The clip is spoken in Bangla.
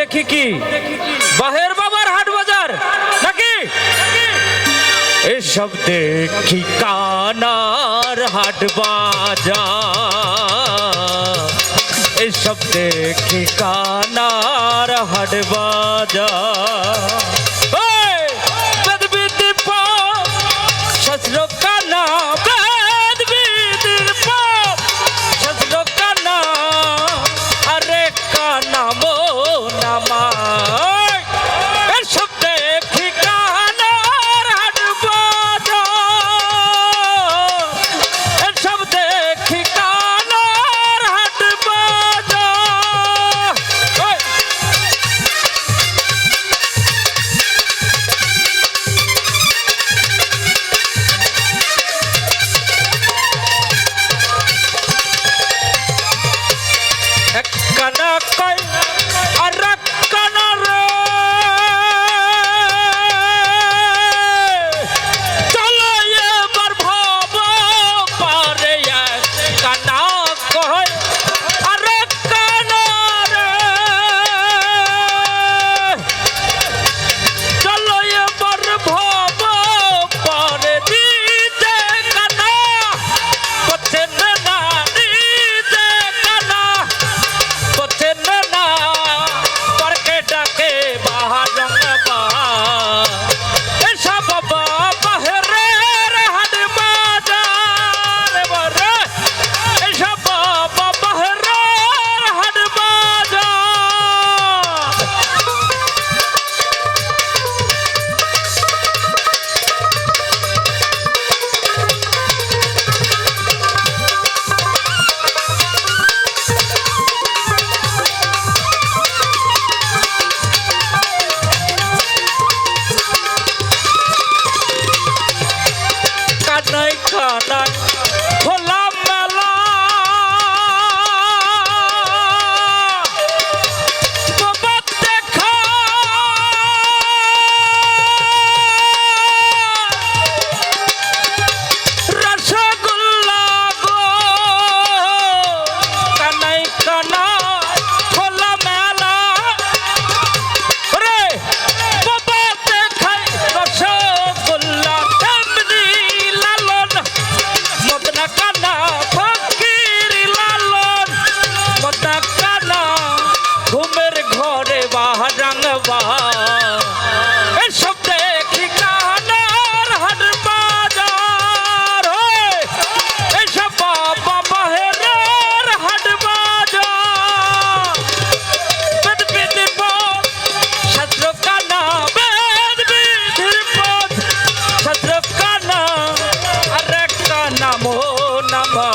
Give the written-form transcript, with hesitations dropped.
দেখি কি বাহের বাবার হাট বাজার নাকি এসব দেখি কানার হাট বাজার এসব দেখি কানার হাট বাজার শস্ত্র কানা বেদ বিদির পাপ শস্ত্র কানা আরে কানা মো নামা এসব দেখি কানার হাট বাজার এসব দেখি কানার হাট বাজার কানা কই আর কানা রে চলো এবার ভাব পারে কানা কই আর কানা রে চলো এবার ভাব পারে দিতে কানা পথে না দিতে কানা কানাই কানাই খোলা মেলা বাবা দেখা রসগোল্লা গো কানাই কানাই খোলা মেলা রে বাবা দেখাই রসগোল্লা কানা ফকির লালন মদনা কানা ঘুমের ঘরে বাহারাঙ্গবা এসব দেখি কানার হাট বাজার এসব বাবা বাহের হাট বাজার বেদ বিধির পথ শাস্ত্র কানা বেদ বিধির পথ শাস্ত্র কানা আরে কানা মো নামা